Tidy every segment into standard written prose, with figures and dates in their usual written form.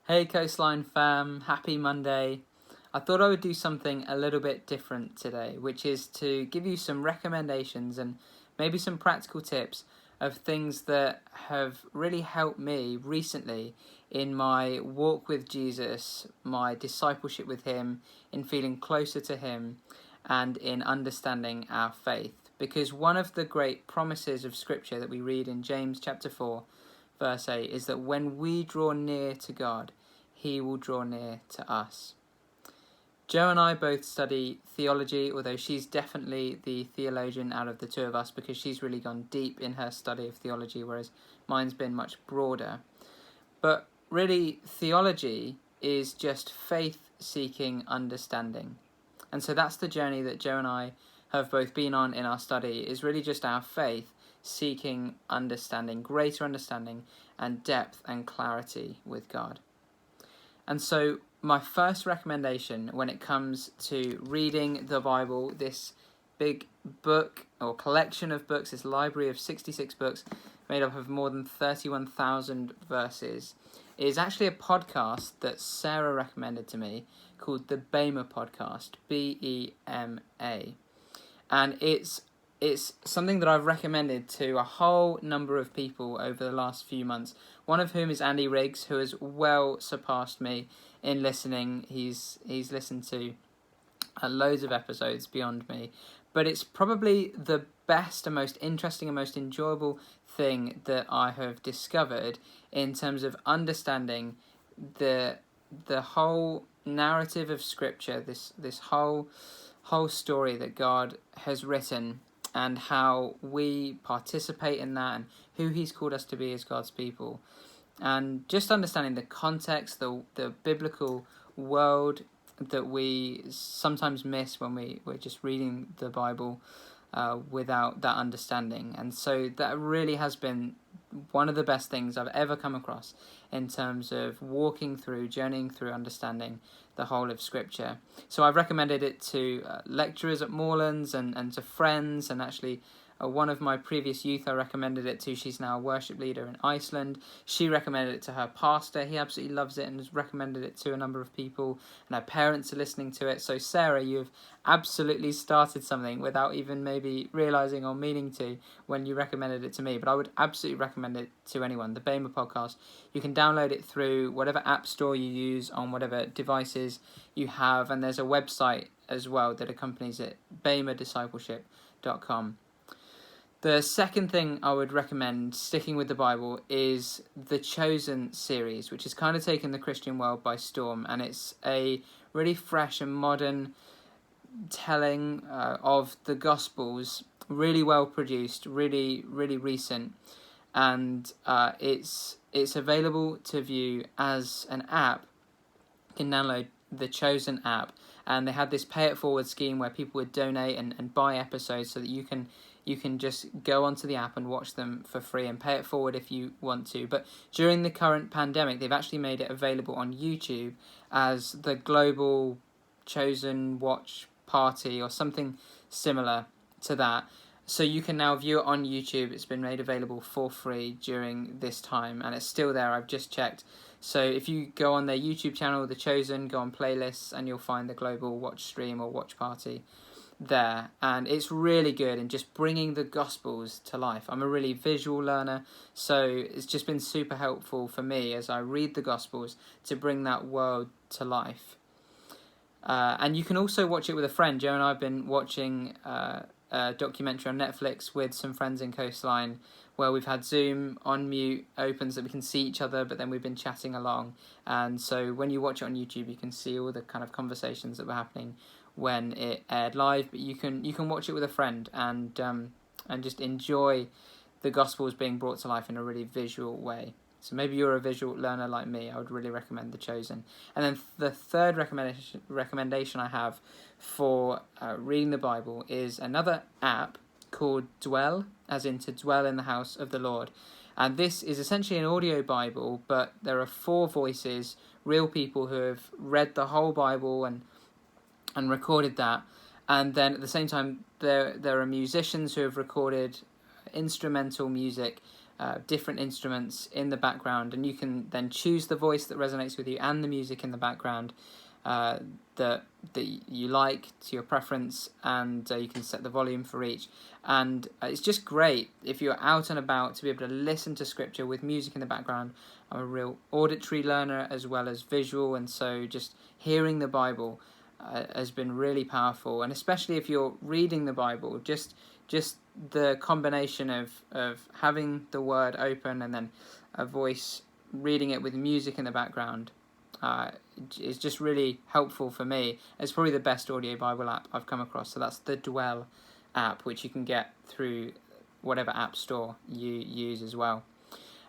Hey Coastline fam, happy Monday. I thought I would do something a little bit different today, which is to give you some recommendations and maybe some practical tips of things that have really helped me recently in my walk with Jesus, my discipleship with him, in feeling closer to him, and in understanding our faith. Because one of the great promises of Scripture that we read in James chapter 4, verse 8, is that when we draw near to God, he will draw near to us. Jo and I both study theology, although she's definitely the theologian out of the two of us because she's really gone deep in her study of theology, whereas mine's been much broader. But really, theology is just faith-seeking understanding. And so that's the journey that Jo and I have both been on in our study, is really just our faith seeking understanding, greater understanding and depth and clarity with God. And so my first recommendation when it comes to reading the Bible, this big book or collection of books, this library of 66 books made up of more than 31,000 verses, is actually a podcast that Sarah recommended to me called the Bema podcast, B-E-M-A. And it's something that I've recommended to a whole number of people over the last few months, one of whom is Andy Riggs, who has well surpassed me in listening. He's listened to loads of episodes beyond me, but it's probably the best and most interesting and most enjoyable thing that I have discovered in terms of understanding the whole narrative of Scripture, this whole story that God has written, and how we participate in that and who he's called us to be as God's people. And just understanding the context, the biblical world that we sometimes miss when we're just reading the Bible without that understanding. And so that really has been one of the best things I've ever come across in terms of journeying through understanding the whole of Scripture. So I've recommended it to lecturers at Moorlands and to friends, and actually one of my previous youth I recommended it to. She's now a worship leader in Iceland. She recommended it to her pastor. He absolutely loves it and has recommended it to a number of people, and her parents are listening to it. So Sarah, you've absolutely started something without even maybe realising or meaning to when you recommended it to me. But I would absolutely recommend it to anyone. The Bema podcast, you can download it through whatever app store you use on whatever devices you have, and there's a website as well that accompanies it, bemadiscipleship.com. The second thing I would recommend, sticking with the Bible, is the Chosen series, which has kind of taken the Christian world by storm, and it's a really fresh and modern telling of the Gospels, really well produced, really, really recent, and it's available to view as an app. You can download the Chosen app, and they had this pay it forward scheme where people would donate and buy episodes so that you can just go onto the app and watch them for free and pay it forward if you want to. But during the current pandemic, they've actually made it available on YouTube as the Global Chosen Watch Party or something similar to that. So you can now view it on YouTube. It's been made available for free during this time, and it's still there. I've just checked. So if you go on their YouTube channel, The Chosen, go on playlists, and you'll find the Global Watch Stream or Watch Party there. And it's really good in just bringing the Gospels to life. I'm a really visual learner, so it's just been super helpful for me as I read the Gospels to bring that world to life. And you can also watch it with a friend. Jo and I have been watching a documentary on Netflix with some friends in Coastline, where we've had Zoom on mute open so that we can see each other, but then we've been chatting along. And so when you watch it on YouTube, you can see all the kind of conversations that were happening when it aired live. But you can watch it with a friend and just enjoy the Gospels being brought to life in a really visual way. So maybe you're a visual learner like me, I would really recommend The Chosen. And then the third recommendation I have for reading the Bible is another app called Dwell, as in to dwell in the house of the Lord. And this is essentially an audio Bible, but there are 4 voices, real people who have read the whole Bible and recorded that. And then at the same time, there are musicians who have recorded instrumental music different instruments in the background, and you can then choose the voice that resonates with you and the music in the background that you like to your preference, and you can set the volume for each. And it's just great if you're out and about to be able to listen to scripture with music in the background. I'm a real auditory learner as well as visual, and so just hearing the Bible has been really powerful. And especially if you're reading the Bible, just the combination of having the word open and then a voice reading it with music in the background is just really helpful for me. It's probably the best audio Bible app I've come across. So that's the Dwell app, which you can get through whatever app store you use as well.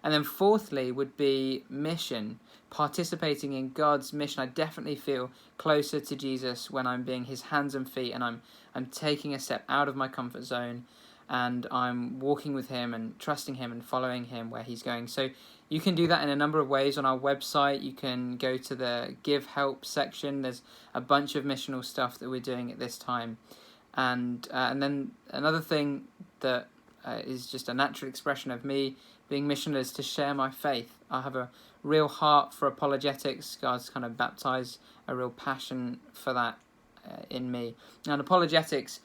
And then fourthly would be mission, participating in God's mission. I definitely feel closer to Jesus when I'm being his hands and feet, and I'm taking a step out of my comfort zone, and I'm walking with him and trusting him and following him where he's going. So you can do that in a number of ways on our website. You can go to the Give Help section. There's a bunch of missional stuff that we're doing at this time. And then another thing that is just a natural expression of me being missional is to share my faith. I have a real heart for apologetics. God's kind of baptized a real passion for that in me. And apologetics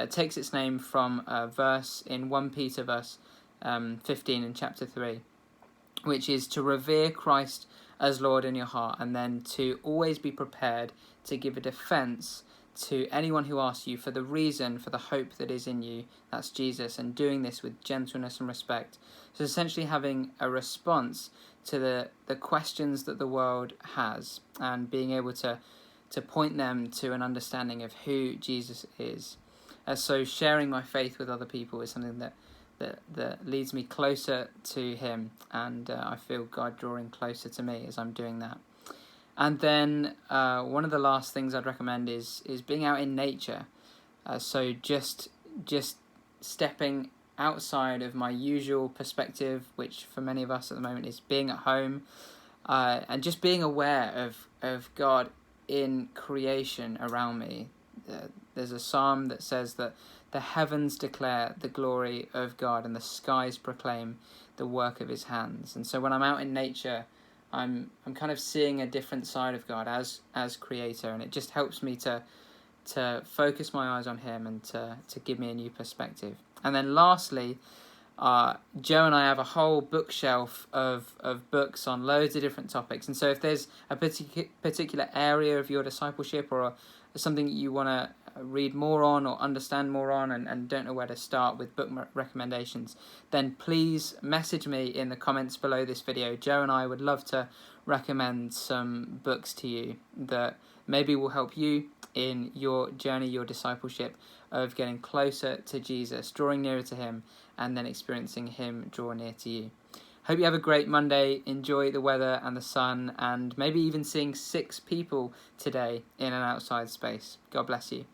takes its name from a verse in 1 Peter verse 15 in chapter 3, which is to revere Christ as Lord in your heart, and then to always be prepared to give a defense to anyone who asks you for the reason for the hope that is in you, that's Jesus, and doing this with gentleness and respect. So essentially having a response to the questions that the world has, and being able to point them to an understanding of who Jesus is. So sharing my faith with other people is something that leads me closer to him, and I feel God drawing closer to me as I'm doing that. And then one of the last things I'd recommend is being out in nature. So just stepping outside of my usual perspective, which for many of us at the moment is being at home, and just being aware of God in creation around me. There's a psalm that says that the heavens declare the glory of God and the skies proclaim the work of his hands. And so when I'm out in nature, I'm kind of seeing a different side of God as creator, and it just helps me to focus my eyes on him and to give me a new perspective. And then lastly, Joe and I have a whole bookshelf of books on loads of different topics. And so if there's a particular area of your discipleship or something you want to read more on or understand more on and don't know where to start with book recommendations, then please message me in the comments below this video. Joe and I would love to recommend some books to you that maybe will help you in your journey, your discipleship of getting closer to Jesus, drawing nearer to him, and then experiencing him draw near to you. Hope you have a great Monday. Enjoy the weather and the sun, and maybe even seeing 6 people today in an outside space. God bless you.